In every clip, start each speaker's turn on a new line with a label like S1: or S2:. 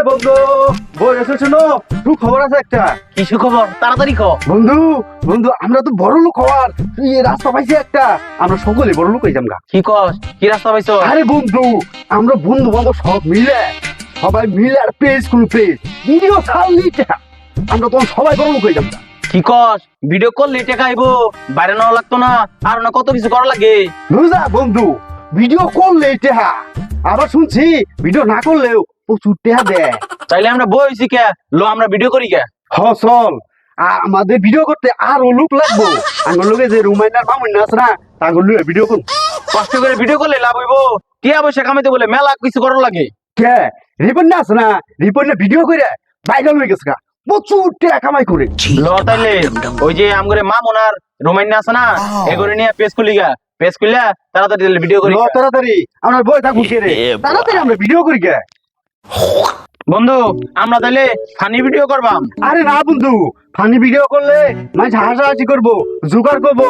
S1: বন্ধু বই এসে শোনো তুই খবর আছে একটা
S2: কি সুখবর তাড়াতাড়ি ক।
S1: বন্ধু বন্ধু আমরা তো বড় লোক হওয়ার তুই এই রাস্তা পাইছি একটা আমরা সকলে বড় লোক হইতাম গা।
S2: কি কস কি রাস্তা পাইছো?
S1: আরে বন্ধু আমরা বন্ধু বান্ধব সব মিলে সবাই মিলে আর পেজ খুলু পেজ ভিডিও ছাড়লি আমরা তখন সবাই বড় লোক হইতাম গা।
S2: কি কস ভিডিও করলে টাকা আইবো, বাইরে নেওয়া লাগতো না, আর না কত কিছু করা লাগে।
S1: বুঝা বন্ধু ভিডিও করলে টেহা আবার শুনছি ভিডিও না করলেও প্রচুর টেহা দেয়।
S2: চাইলে আমরা বইছি কে লো আমরা ভিডিও করি কে।
S1: হ চল আর আমাদের ভিডিও করতে আরো লোক লাগবো আমার লোকে যে রুমাইনার মামুন্না আছে না তাকে লুয়ে ভিডিও করুন।
S2: কষ্ট করে ভিডিও করলে লাভ হইবো, টিয়া পয়সা কামাইতে বলে মেলা কিছু করা লাগে।
S1: কে রিপন না আছে না রিপন ভিডিও করে ভাইরাল হয়ে গেছে গা প্রচুর টাকা কামাই করে।
S2: ল তাইলে ওই যে আমগরে মামুনার রোমাইনা আছে না এগরে নিয়ে পেজ খুলি গা, পেজ খুললা তাড়াতাড়ি ভিডিও করি।
S1: তাড়াতাড়ি আমরা বই থাকবো কে রে তাড়াতাড়ি আমরা ভিডিও করি কে।
S2: বন্ধু আমরা তাইলে ফানি ভিডিও করবাম।
S1: আরে না বন্ধু ফানি ভিডিও করলে মানে হাসাহাসি করবো জোগাড় করবো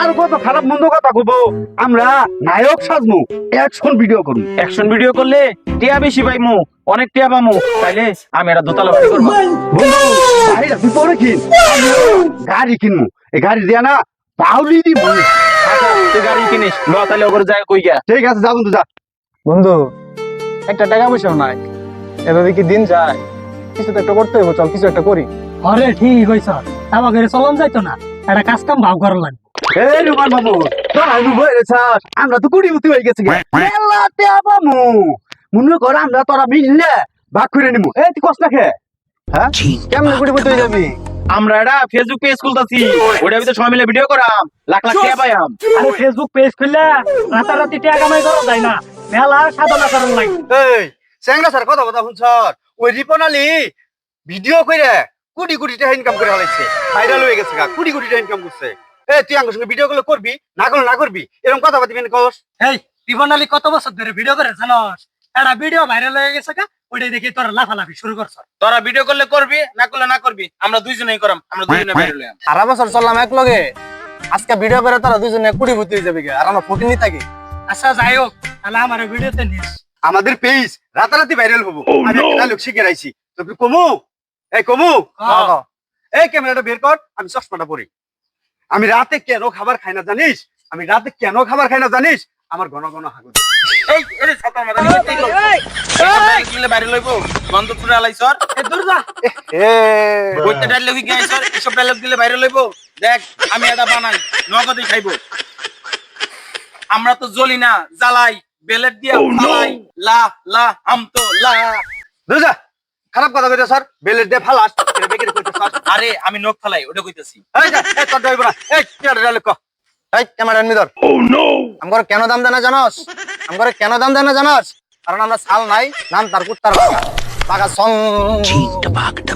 S1: আর কত খারাপ মন্দ কথা করবো আমরা নায়ক সাজমু অ্যাকশন ভিডিও করবো।
S2: অ্যাকশন ভিডিও করলে টিয়া বেশি পাইমু, অনেক টিয়া পামু। তাইলে আমি একটা দোতলা বাড়ি করবো।
S1: বন্ধু গাড়িটা তুই পরে কিন গাড়ি কিনবো এই গাড়ি দিয়া না পাউলি দিব।
S2: আচ্ছা তুই গাড়ি কিনিস, ল তাইলে ওপরে যায় কই গা।
S1: ঠিক আছে যা বন্ধু যা।
S3: বন্ধু একটা টাকা পয়সাও নাই, এভাবে কি দিন যায়? কিছু তো একটা করতে হইব, চল কিছু একটা করি।
S4: আরে ঠিক কইছ, আমাকে চলন যাইতো না, একটা কাজ কাম ভাব করার লাগবে।
S1: এই রুমান মামু তোর আলু বইরে ছাড় আমরা তো কুড়িমতি হয়ে গেছি মেলাতে আবামু মনে কর আমরা তোরা মিললে ভাগ করে নিমু। এই তুই কষ্ট রাখে হ্যাঁ
S3: কেমনে কুড়ি হয়ে যাবি?
S2: আমরা এটা ফেসবুক পেজ খুলতাছি, ওইটার ভিতরে সবাই মিলে ভিডিও করাম, লাখ লাখ টাকা পাইয়াম।
S4: আরে ফেসবুক পেজ খুললে রাতারাতি টাকা কামাই করা যায় না, মেলা সাধনা করার লাগে।
S1: এই স্যাংরা স্যার কথা কথা শুন স্যার ওই রিপনালি ভিডিও করে কোটি কোটি টাকা ইনকাম করে হালাইছে ভাইরাল হয়ে গেছে গা কোটি কোটি টাকা ইনকাম করছে। এই তুই আমার সঙ্গে ভিডিও গুলো করবি না করলে না করবি এরকম কথা বাতিবি না কস।
S4: এই রিবনালি কত বছর ধরে ভিডিও করে জানোস? একটা ভিডিও ভাইরাল হয়ে গেছে গা, ওইটাই দেখি তোর লাফালাফি শুরু করছ।
S2: তোরা ভিডিও করলে করবি, না করলে না করবি, আমরা দুইজনেই করাম, আমরা দুইজনে বাইরে লইয়াম।
S3: সারা বছর চললাম এক লগে, আজকে ভিডিও করে তারা দুজনে কুড়ি হয়ে যাবে আর আমরা ফকির নি থাকি।
S4: আচ্ছা যাই হোক, তাহলে আমার ভিডিওতে নিস।
S1: আমাদের পেজ রাতারাতি ভাইরাল হবো। আমি একটা ডায়লগ শিখে রাইছি তুই কমু এই কমু এই ক্যামেরাটা বের কর আমি চশমাটা পরি। আমি রাতে কেন খাবার খাই না জানিস? আমি রাতে কেন খাবার খাই না জানিস? আমার ঘন ঘন হাগু
S2: এই এরে ছাতার মাথা নিয়ে তুই কর। এই কিলে বাইরে লইবো, গন্ধ পুরা আলাইছর।
S4: এই দূর যা।
S2: ওইটা ডায়লগ কি আইছর, এসব ডায়লগ দিলে বাইরে লইবো। দেখ আমি এটা বানাই, নগদই খাইবো। আমরা তো জ্বলি না, জ্বালাই, বেলেট দিয়া ফালাই, লা লা হাম তো লা।
S1: বুঝা খারাপ কথা কইতে স্যার বেলের দে ফালাস এটা বেকের কইতে স্যার।
S2: আরে আমি নখ ফালাই ওটা কইতাছি।
S1: এই যা এই তোর ড্রাইভার এই কি ডায়লগ কর।
S3: এই ক্যামেরা নিয়ে ধর। আমগর কেন দাম দেনা জানোস? আমগর কেন দাম দেনা জানোস? কারণ আমরা সাল নাই, নাম তার কুত্তার পাকা সং।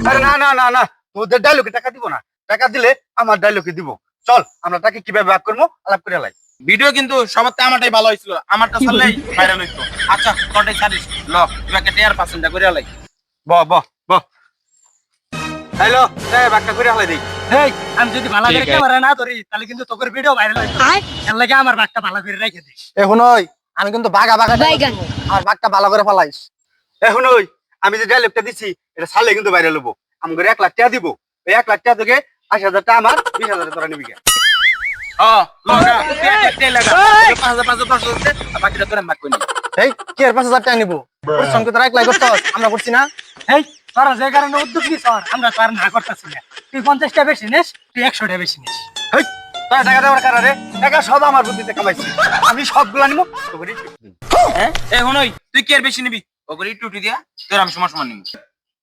S1: আরে না না না না তোদের ডায়লগে টাকা দিব না, টাকা দিলে আমার ডায়লগে দিব। চল আমরা টাকা কিভাবে ভাগ করবো আলাপ করে লাই।
S2: ভিডিও কিন্তু সবার থেকে আমারটাই ভালো হয়েছিল, আমারটা ছাড়লেই ভাইরাল হইতো। আচ্ছা তোরটাই ছাড়িস, ল তোমাকে টেয়ার পার্সেন্টটা করে লাই।
S1: ব ব ব হ্যালো এই ভাগটা করে হালাই দেই।
S4: এই আমি যদি ভালো করে ক্যামেরা না ধরি তাহলে কিন্তু তোর ভিডিও ভাইরাল হইতো। এর লাগে আমার বাগটা ভালো করে রেখে দিস।
S3: এখন ওই আমি কিন্তু বাগা বাগা আমার বাগটা ভালো করে ফলাইস।
S1: এখন ওই আমি যে ডায়লগটা দিছি এটা ছাড়লে কিন্তু ভাইরাল হবো। আমাকে 1 লাখ টাকা দিব, এই 1 লাখ টাকা থেকে 80,000 টাকা আমার 20,000 তোরা নিবি।
S2: লগা তে লাগা 5,000 বাকিটা তোরা মাক কই নি।
S3: এই কি আর 5,000 টাকা নিবো? পরিশ্রম কি তোরা একলাই করছস? আমরা করছি না?
S4: এই তোরা যে কারণে উদ্যোগ নিস আমরা তো আর না করতেছি না। তুই 50 টাকা বেশি নিস, তুই 100 টাকা বেশি নিস।
S1: হেই তোরা টাকা দেওয়ার কারণে টাকা সব আমার বুদ্ধিতে কামাইছি, আমি সবগুলা নিব তোকে।
S2: হ্যাঁ এখন ওই তুই কি আর বেশি নিবি, ওগরি টুটি দিয়া তোর আমি সমান সমান নিবি।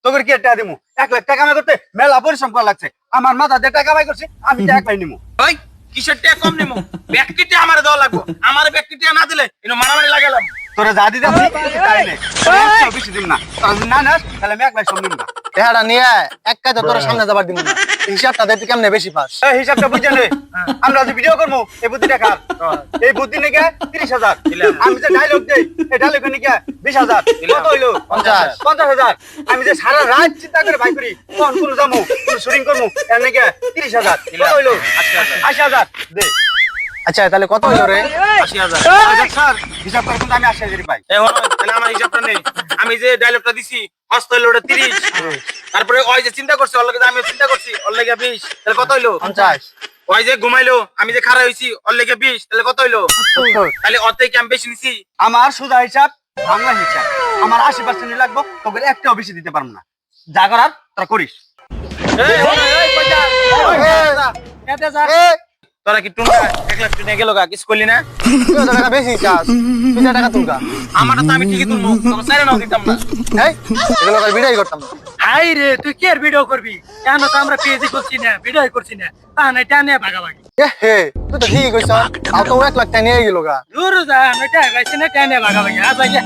S1: তোকে কি টাকা দিব? 1 লাখ টাকা কামাই করতে মেলা পরিশ্রম করা লাগছে, আমার মাথা দিয়ে টাকা কামাই করছি আমি টাকা পাই নিব।
S2: ওই কিসের টাকা কম নিমু, ব্যক্তিটা আমারে দেওয়া লাগবে, আমার ব্যক্তিটা না দিলে ইনো মারামারি লাগালাম।
S1: তোরা যা দিতে আছিস তাই নে, বেশি দিব না। তোরা যদি না নাস তাহলে আমি 1 লাখ সব নিব না।
S3: টাকাটা নিয়ে এক কাজে তোর সামনে যাবার দিব না। হিসাবটা দে তুই কেমনে বেশি পাস।
S1: এই হিসাবটা বুঝে নে, আমরা যে ভিডিও করবো এই বুদ্ধি টাকা এই বুদ্ধি নাকি 30,000, আমি যে ডায়লগ দেই এই ডায়লগ নাকি 20,000, কত হইলো 50,000। আমি যে সারা রাত চিন্তা করে ভাই করি কোন কোন যাবো কোন শুটিং করবো এর নাকি 30,000, কত হইলো 80,000 দে।
S3: আচ্ছা তাহলে কত হইলো রে?
S2: 80,000।
S1: স্যার হিসাব করে কিন্তু আমি 80,000 পাই।
S2: এখন তাহলে আমার হিসাবটা নেই, আমি যে ডায়লগটা দিছি অস্ত হইলো ওটা 30 তারপরে ওই যে চিন্তা করছে ওর লগে আমিও চিন্তা করছি ওর লগে 20 তাহলে কত হইলো
S3: 50
S2: ওই যে ঘুমাইলো আমি যে খাড়া হইছি ওর লগে 20 তাহলে কত হইলো
S3: 70
S2: তাহলে ওর থেকে আমি বেশি নিছি
S1: আমার সুদা হিসাব বাংলা হিসাব আমার 80% লাগবো তোকে একটাও বেশি দিতে পারবো না যা করার তোরা করিস
S2: এই কই যা
S4: এতে যা
S2: তোরা কি টুনটা 1 লাখ টাকা গেল গা কিছু করলি না
S3: 2000 টাকা বেশি চাস 2000 টাকা তুলকা
S2: আমারটা তো আমি ঠিকই তুলবো তোকে সাইরে নাও দিতাম না
S3: এই এগুলো করে ভিডিও করতাম না
S4: হাই রে তুই কি আর ভিডিও করবি কেন তো আমরা পেজই করছি না ভিডিও করছি না তা না টানে ভাগাভাগি
S3: এ হে তুই তো ঠিকই কইছ তাও তো 1 লাখ টাকা নিয়ে গেল গা
S4: দূর যা আমরা টাকা পাইছি না টানে ভাগাভাগি আজ আগে